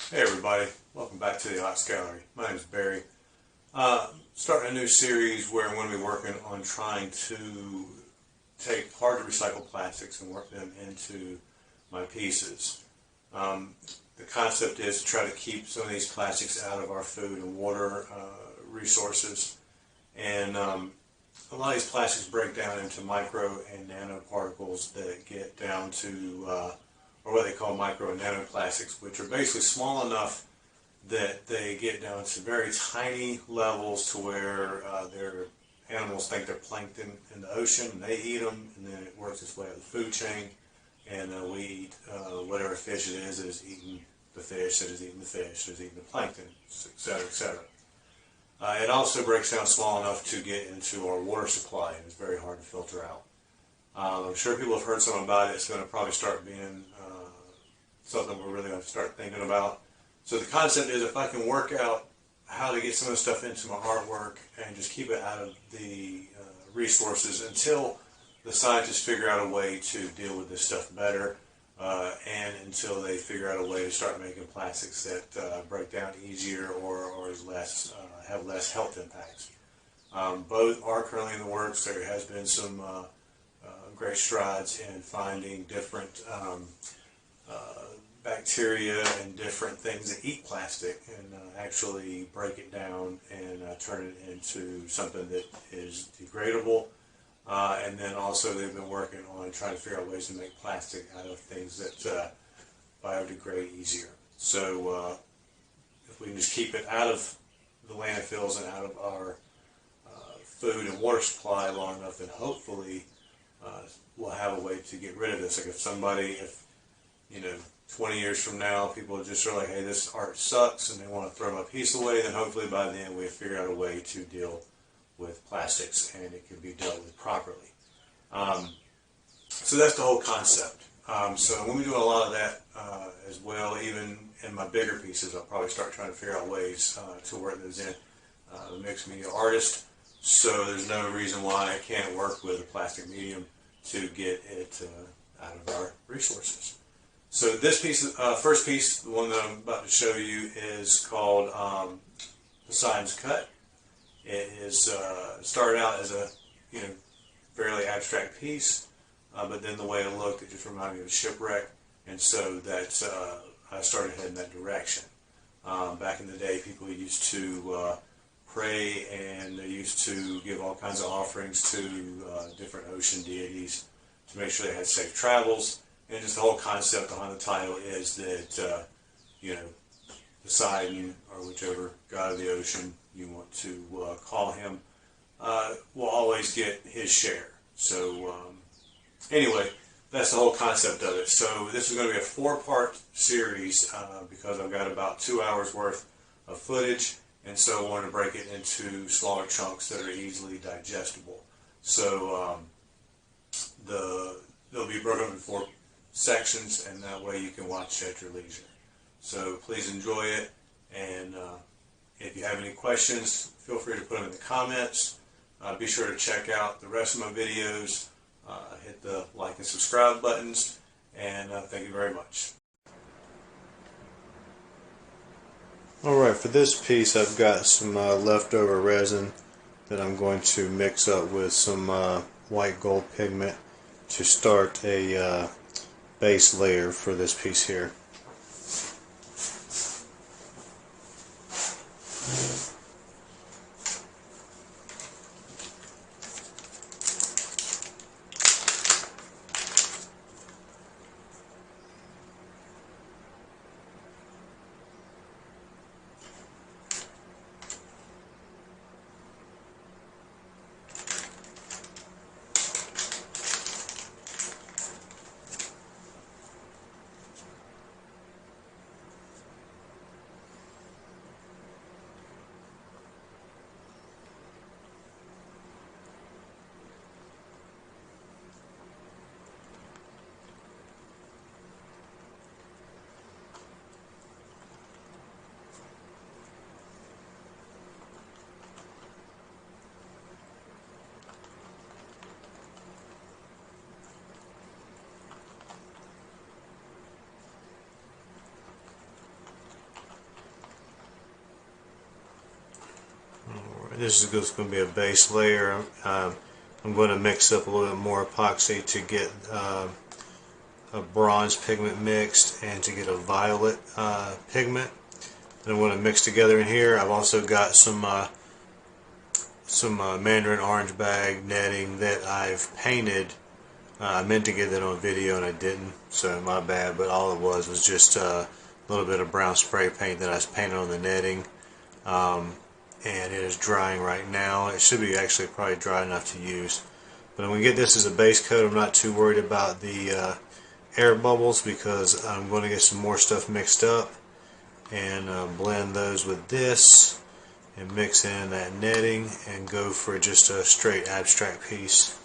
Hey everybody, welcome back to the Upcycling. My name is Barry. Starting a new series where I'm going to be working on trying to take hard to recycle plastics and work them into my pieces. The concept is to try to keep some of these plastics out of our food and water resources. And a lot of these plastics break down into micro and nanoparticles that get down to or what they call micro and nanoplastics, which are basically small enough that they get down to very tiny levels to where their animals think they're plankton in the ocean, and they eat them, and then it works its way up the food chain, and we eat whatever fish it is that is eating the fish, that is eating the fish, that is eating the plankton, etc., etc. It also breaks down small enough to get into our water supply, and it's very hard to filter out. I'm sure people have heard something about it. It's going to probably start being something we're really going to start thinking about. So the concept is, if I can work out how to get some of the stuff into my artwork and just keep it out of the resources until the scientists figure out a way to deal with this stuff better, and until they figure out a way to start making plastics that break down easier or is less have less health impacts. Both are currently in the works. There has been some great strides in finding different bacteria and different things that eat plastic and actually break it down and turn it into something that is degradable. And then also they've been working on trying to figure out ways to make plastic out of things that biodegrade easier. So if we can just keep it out of the landfills and out of our food and water supply long enough, then hopefully we'll have a way to get rid of this. Like if 20 years from now, people just are like, hey, this art sucks, and they want to throw my piece away, then hopefully by then we've figured out a way to deal with plastics and it can be dealt with properly. So that's the whole concept. So we'll be doing a lot of that as well. Even in my bigger pieces, I'll probably start trying to figure out ways to work those in. I'm a mixed media artist, so there's no reason why I can't work with a plastic medium to get it out of our resources. So this piece, first piece, the one that I'm about to show you, is called Poseidon's Cut. It is started out as a fairly abstract piece, but then the way it looked, it just reminded me of a shipwreck, and so that I started heading that direction. Back in the day, people used to pray, and they used to give all kinds of offerings to different ocean deities to make sure they had safe travels. And just the whole concept behind the title is that, Poseidon, or whichever god of the ocean you want to call him, will always get his share. So, anyway, that's the whole concept of it. So this is going to be a 4-part series because I've got about 2 hours worth of footage, and so I wanted to break it into smaller chunks that are easily digestible. So they'll be broken up in 4 sections, and that way you can watch at your leisure. So please enjoy it, and if you have any questions, feel free to put them in the comments. Be sure to check out the rest of my videos, hit the like and subscribe buttons, and thank you very much. Alright, for this piece I've got some leftover resin that I'm going to mix up with some white gold pigment to start a base layer for this piece here. This is just going to be a base layer. I'm going to mix up a little bit more epoxy to get a bronze pigment mixed and to get a violet pigment. And I'm going to mix together in here. I've also got some mandarin orange bag netting that I've painted. I meant to get that on video and I didn't, so my bad, but all it was just a little bit of brown spray paint that I was painting on the netting. And it is drying right now. It should be actually probably dry enough to use. But I'm going to get this as a base coat. I'm not too worried about the air bubbles because I'm going to get some more stuff mixed up and blend those with this and mix in that netting and go for just a straight abstract piece.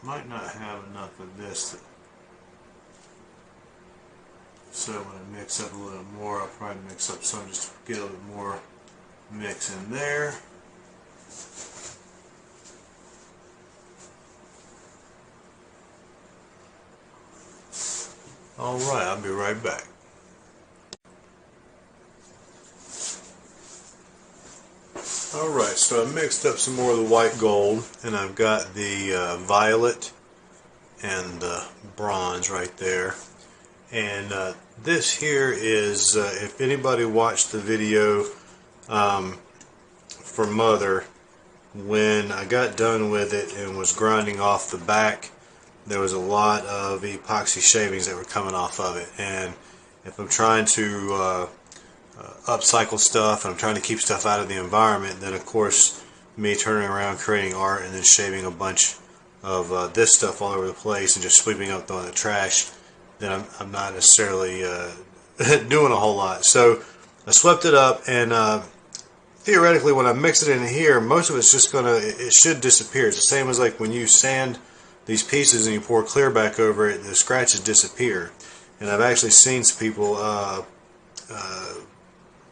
Might not have enough of this, so when I mix up a little more, I'll probably mix up some just to get a little bit more mix in there. Alright, I'll be right back. Alright, so I mixed up some more of the white gold, and I've got the violet and the bronze right there. And this here is, if anybody watched the video for Mother, when I got done with it and was grinding off the back, there was a lot of epoxy shavings that were coming off of it. And if I'm trying to upcycle stuff and I'm trying to keep stuff out of the environment, then of course me turning around creating art and then shaving a bunch of this stuff all over the place and just sweeping up the trash, then I'm not necessarily doing a whole lot. So I swept it up, and theoretically when I mix it in here, most of it's just it should disappear. It's the same as like when you sand these pieces and you pour clear back over it, the scratches disappear. And I've actually seen some people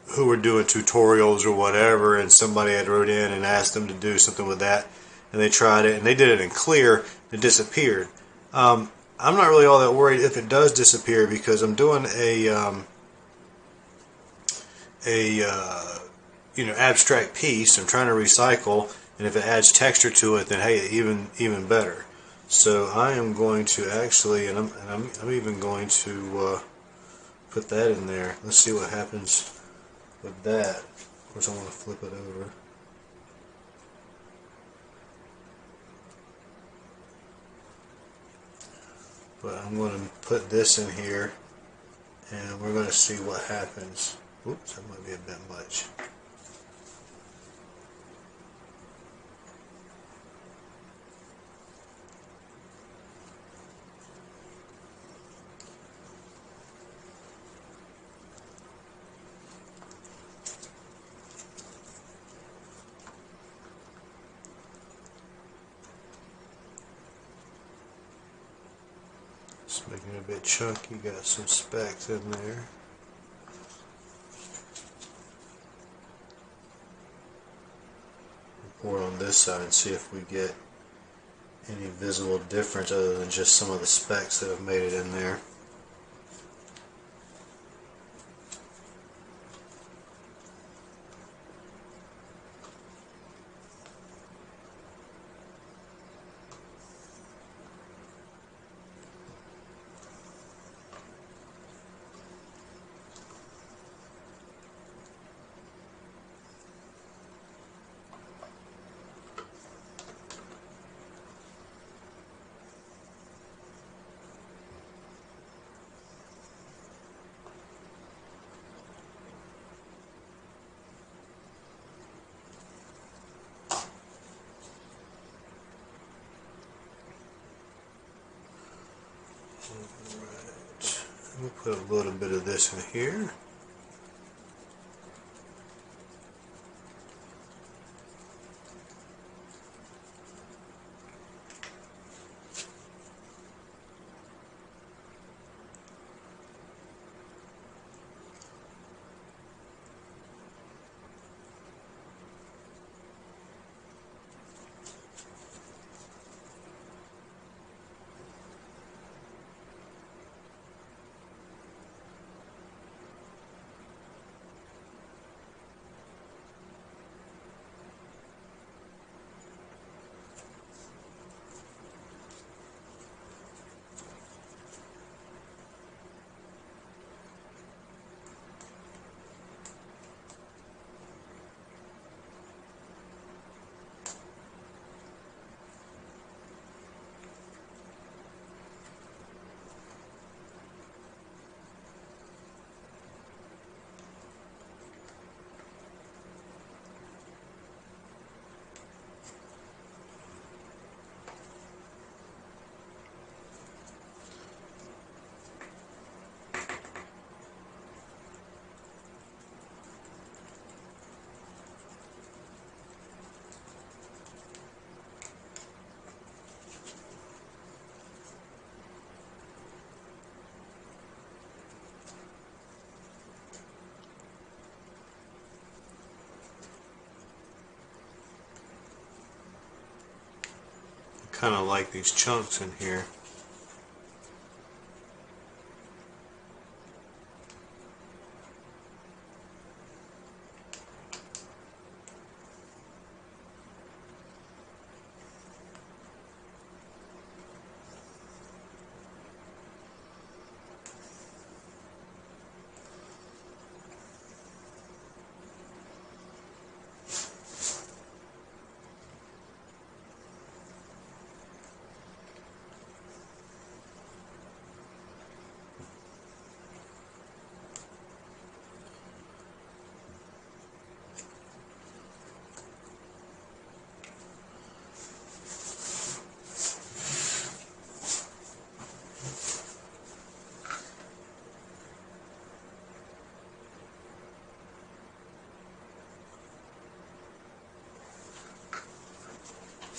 who were doing tutorials or whatever, and somebody had wrote in and asked them to do something with that, and they tried it and they did it in clear, it disappeared. I'm not really all that worried if it does disappear, because I'm doing a abstract piece. I'm trying to recycle, and if it adds texture to it, then hey, even better. So I am going to actually, and I'm even going to put that in there. Let's see what happens with that. Of course, I want to flip it over. But I'm going to put this in here, and we're going to see what happens. Oops, that might be a bit much. Just making it a bit chunky, got some specks in there. Pour it on this side and see if we get any visible difference other than just some of the specks that have made it in there. We'll put a little bit of this in here. Kind of like these chunks in here.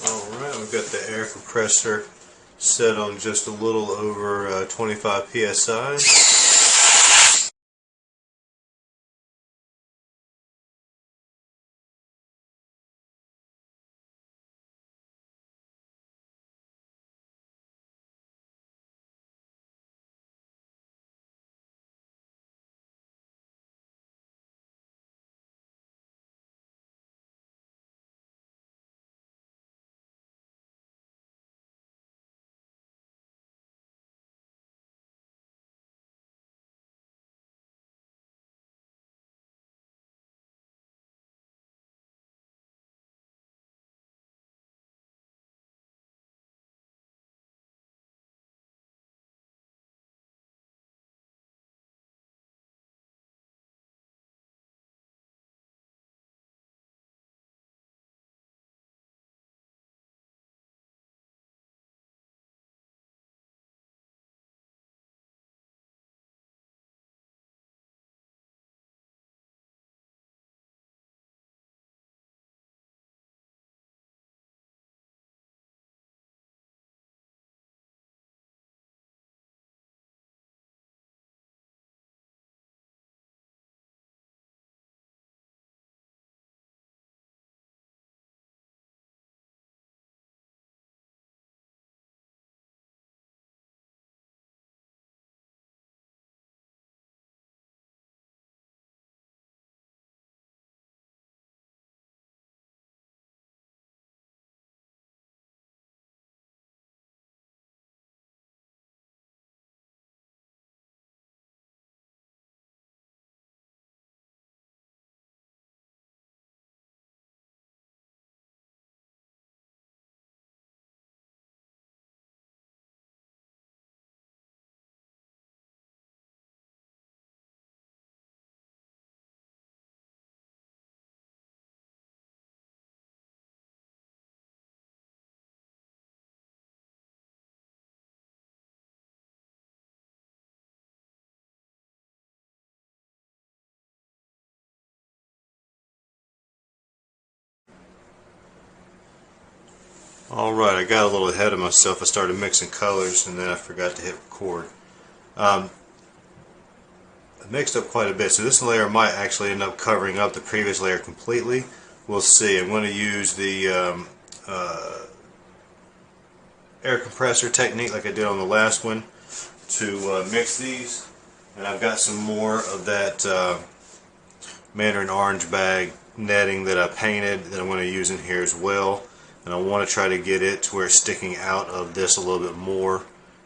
Alright, we've got the air compressor set on just a little over 25 psi. Alright, I got a little ahead of myself. I started mixing colors and then I forgot to hit record. I mixed up quite a bit, so this layer might actually end up covering up the previous layer completely. We'll see. I'm going to use the air compressor technique like I did on the last one to mix these. And I've got some more of that mandarin orange bag netting that I painted that I'm going to use in here as well. And I want to try to get it to where it's sticking out of this a little bit more,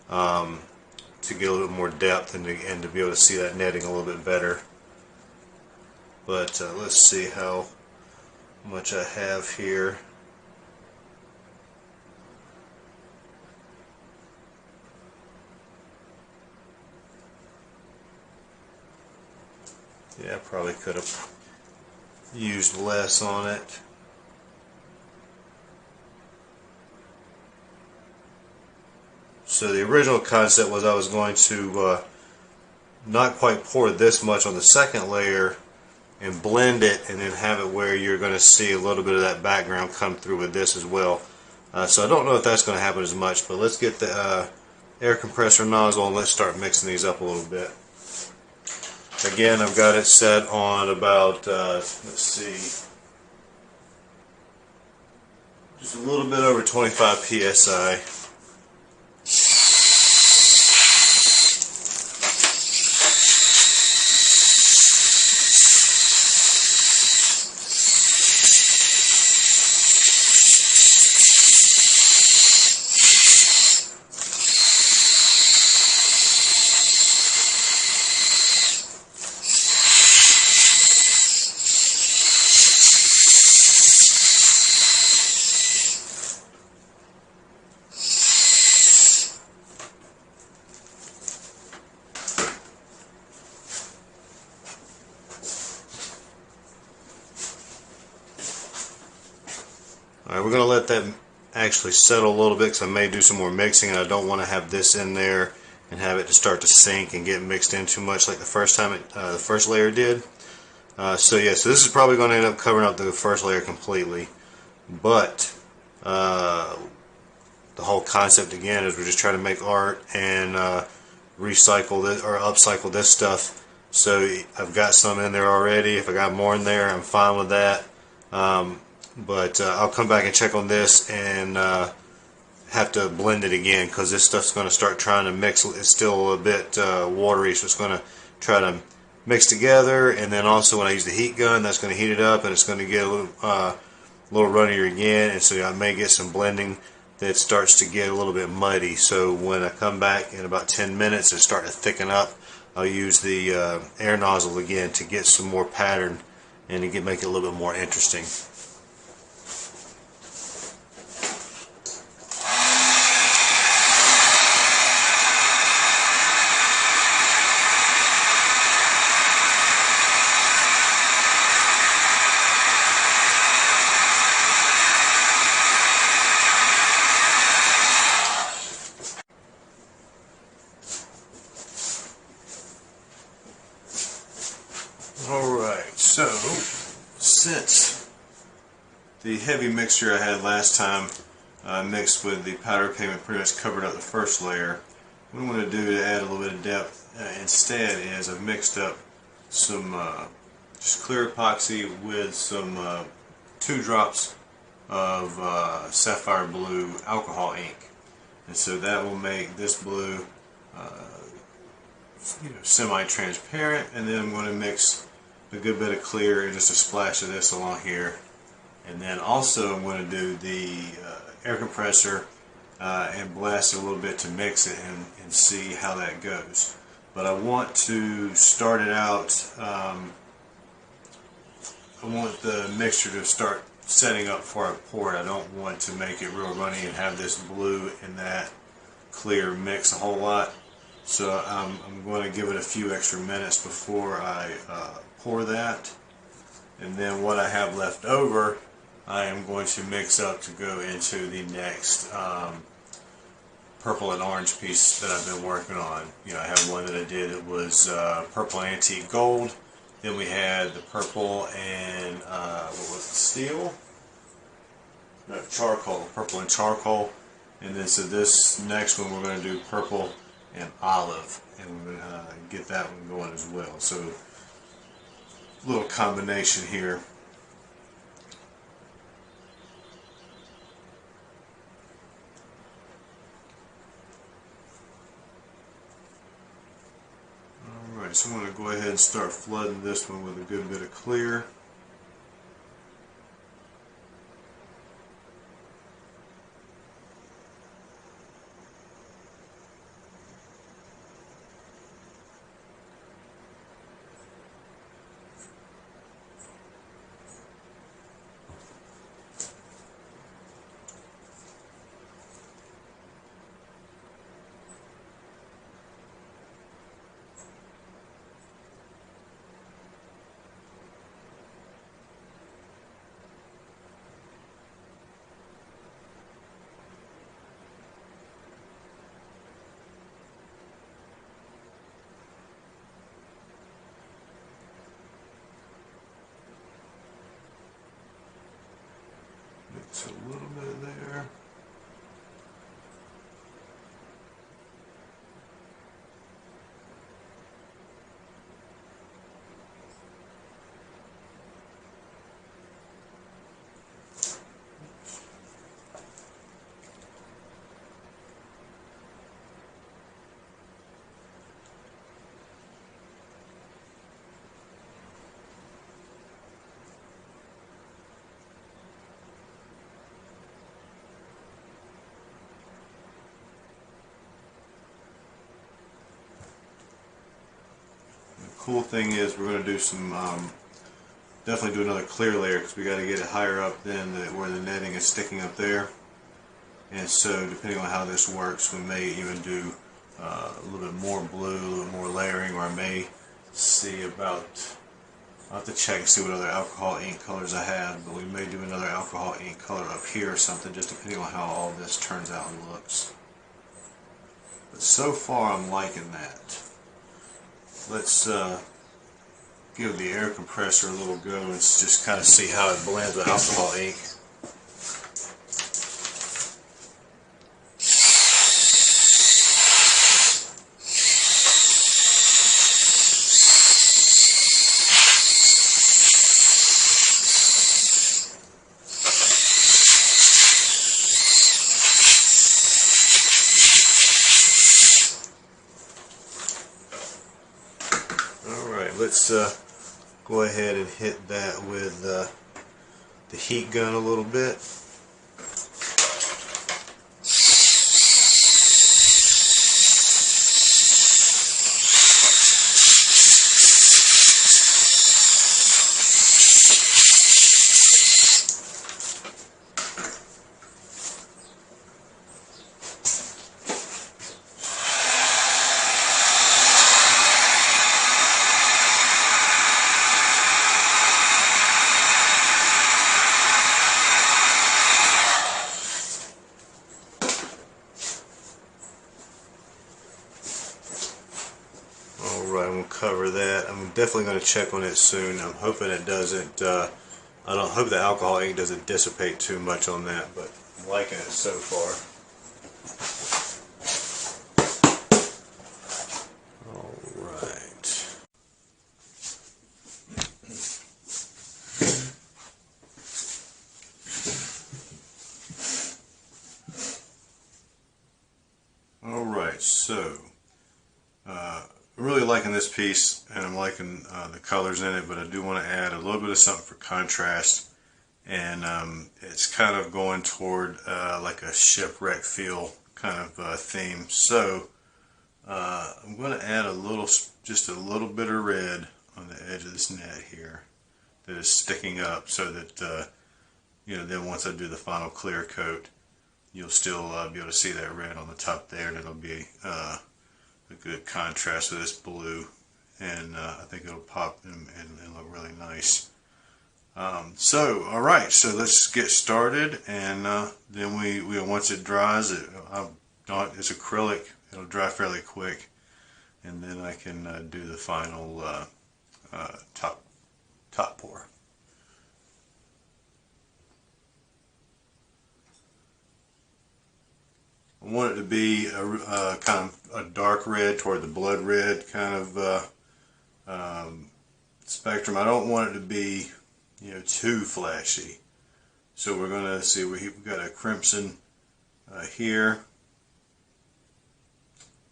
to get a little bit more depth and to be able to see that netting a little bit better. But let's see how much I have here. Yeah, I probably could have used less on it. So the original concept was I was going to not quite pour this much on the second layer and blend it and then have it where you're going to see a little bit of that background come through with this as well. So I don't know if that's going to happen as much, but let's get the air compressor nozzle and let's start mixing these up a little bit. Again, I've got it set on about, let's see, just a little bit over 25 psi. Alright, we're going to let that actually settle a little bit because I may do some more mixing and I don't want to have this in there and have it to start to sink and get mixed in too much like the first time the first layer did. So this is probably going to end up covering up the first layer completely, but the whole concept again is we're just trying to make art and recycle this or upcycle this stuff. So I've got some in there already. If I got more in there, I'm fine with that. But I'll come back and check on this and have to blend it again because this stuff's going to start trying to mix. It's still a bit watery, so it's going to try to mix together. And then also when I use the heat gun, that's going to heat it up and it's going to get a little runnier again. And so I may get some blending that starts to get a little bit muddy. So when I come back in about 10 minutes and start to thicken up, I'll use the air nozzle again to get some more pattern and to make it a little bit more interesting. Alright, so since the heavy mixture I had last time mixed with the powder pigment pretty much covered up the first layer, what I'm going to do to add a little bit of depth instead is I've mixed up some just clear epoxy with some 2 drops of sapphire blue alcohol ink, and so that will make this blue semi-transparent. And then I'm going to mix a good bit of clear and just a splash of this along here, and then also I'm going to do the air compressor and blast a little bit to mix it and see how that goes. But I want to start it out, I want the mixture to start setting up before I pour it. I don't want to make it real runny and have this blue and that clear mix a whole lot. So I'm going to give it a few extra minutes before I pour that. And then what I have left over, I am going to mix up to go into the next purple and orange piece that I've been working on. I have one that I did that was purple antique gold. Then we had the purple and what was it, steel? charcoal, purple and charcoal. And then so this next one we're going to do purple and olive, and we're going to get that one going as well. So a little combination here. Alright, so I'm going to go ahead and start flooding this one with a good bit of clear. Mix a little bit there. Cool thing is we're going to do some definitely do another clear layer, because we got to get it higher up than where the netting is sticking up there. And so depending on how this works, we may even do a little bit more blue, a little bit more layering, or I may see about, I'll have to check and see what other alcohol ink colors I have, but we may do another alcohol ink color up here or something, just depending on how all this turns out and looks. But so far I'm liking that. Let's give the air compressor a little go and just kind of see how it blends with alcohol ink. Let's go ahead and hit that with the heat gun a little bit. Alright, I'm going to cover that. I'm definitely going to check on it soon. I'm hoping it doesn't, I don't hope the alcohol ink doesn't dissipate too much on that, but I'm liking it so far. Alright. Alright, so I'm really liking this piece, and I'm liking the colors in it, but I do want to add a little bit of something for contrast, and it's kind of going toward like a shipwreck feel kind of theme. So I'm going to add just a little bit of red on the edge of this net here that is sticking up, so that you know, then once I do the final clear coat, you'll still be able to see that red on the top there, and it'll be a good contrast with this blue, and I think it'll pop and look really nice. So alright, so let's get started, and then we once it dries, it's acrylic, it'll dry fairly quick, and then I can do the final top pour. be a kind of a dark red toward the blood red kind of spectrum. I don't want it to be, you know, too flashy. So we're going to see, we've got a crimson here,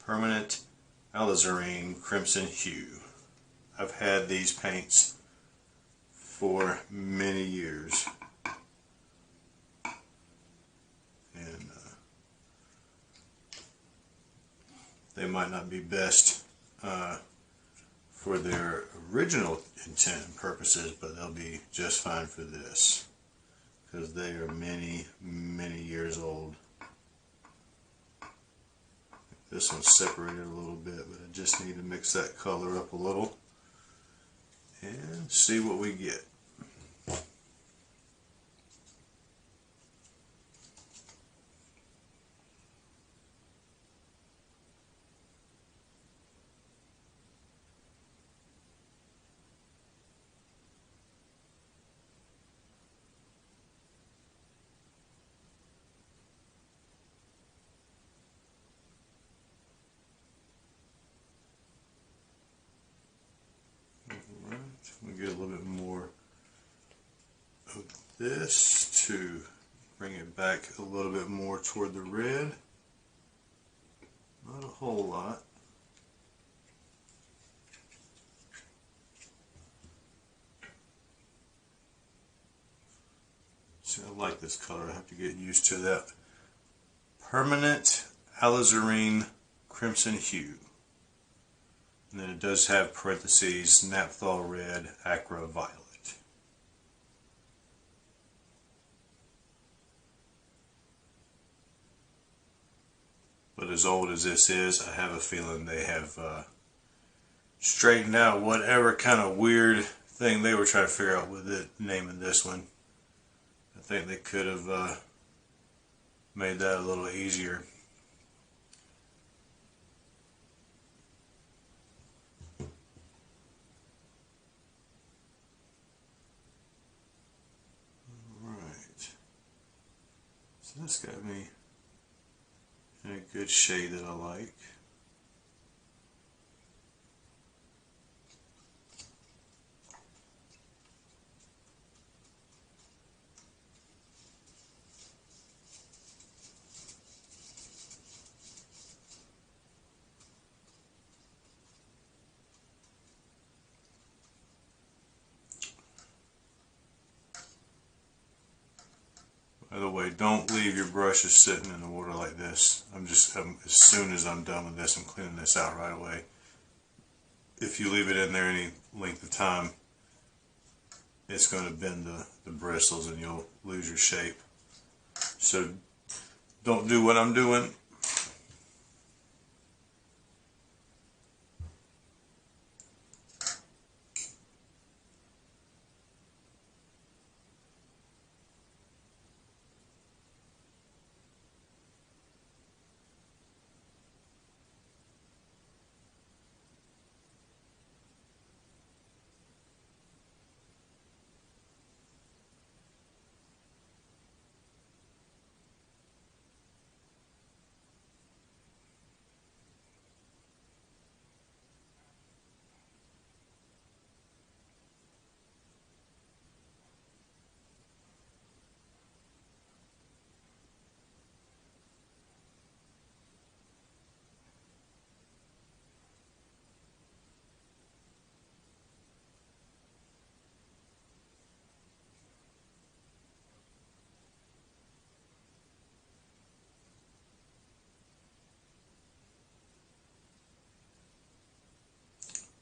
permanent alizarin crimson hue. I've had these paints for many years, and they might not be best for their original intent and purposes, but they'll be just fine for this because they are many, many years old. This one's separated a little bit, but I just need to mix that color up a little and see what we get. We get a little bit more of this to bring it back a little bit more toward the red. Not a whole lot. See, I like this color. I have to get used to that. Permanent alizarin crimson hue. And then it does have parentheses, naphthol red, aqua violet. But as old as this is, I have a feeling they have straightened out whatever kind of weird thing they were trying to figure out with it, naming this one. I think they could have made that a little easier. So this got me in a good shade that I like. By the way, don't leave your brushes sitting in the water like this. As soon as I'm done with this, I'm cleaning this out right away. If you leave it in there any length of time, it's going to bend the bristles and you'll lose your shape. So don't do what I'm doing.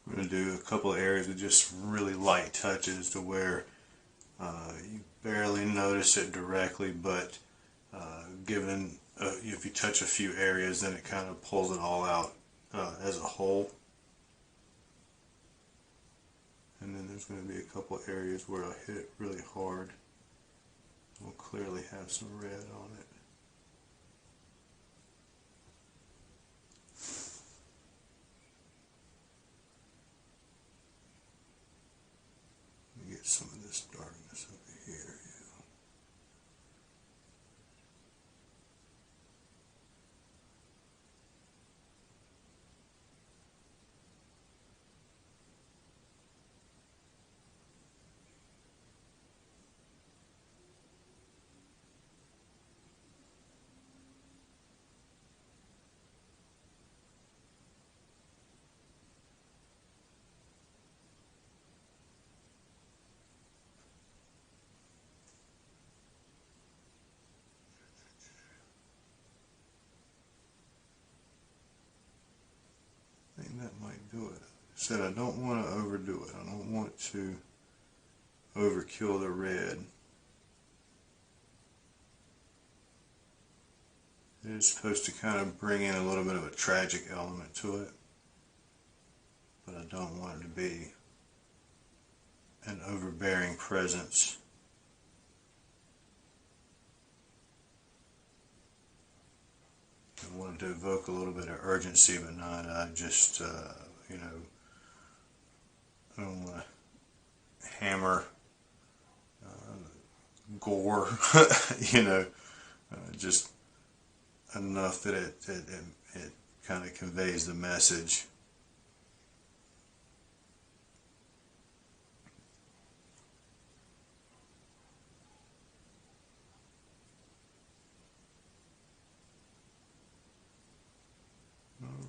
I'm going to do a couple of areas with just really light touches to where you barely notice it directly, but if you touch a few areas, then it kind of pulls it all out as a whole. And then there's going to be a couple of areas where I hit it really hard. We'll clearly have some red on it. Get some of this darkness over here. said I don't want to overdo it. I don't want to overkill the red. It is supposed to kind of bring in a little bit of a tragic element to it, but I don't want it to be an overbearing presence. I wanted to evoke a little bit of urgency, but not just, you know, I don't want to hammer gore, you know, just enough that it kind of conveys the message.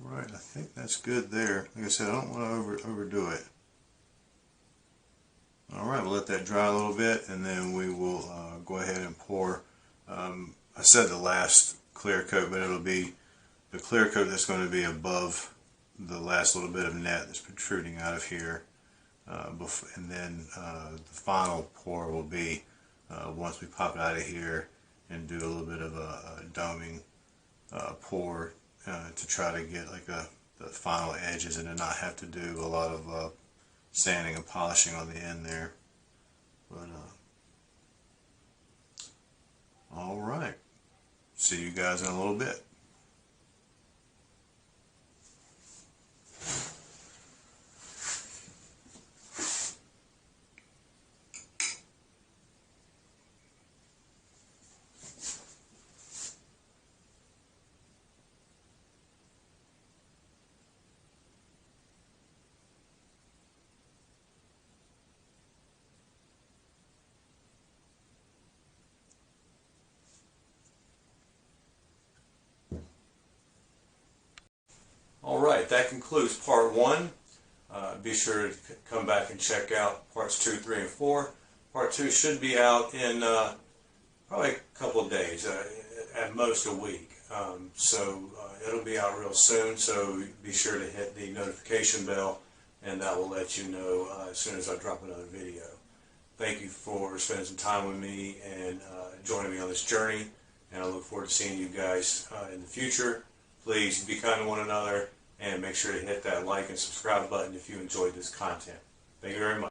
Alright, I think that's good there. Like I said, I don't want to overdo it. Alright, we'll let that dry a little bit, and then we will go ahead and pour. I said the last clear coat, but it'll be the clear coat that's going to be above the last little bit of net that's protruding out of here. And then the final pour will be once we pop it out of here and do a little bit of a doming pour to try to get like the final edges and to not have to do a lot of sanding and polishing on the end there. But alright, see you guys in a little bit. Alright, that concludes part 1. Be sure to come back and check out parts 2, 3, and 4. Part 2 should be out in probably a couple of days, at most a week. So it'll be out real soon, so be sure to hit the notification bell, and that will let you know as soon as I drop another video. Thank you for spending some time with me and joining me on this journey, and I look forward to seeing you guys in the future. Please be kind to one another, and make sure to hit that like and subscribe button if you enjoyed this content. Thank you very much.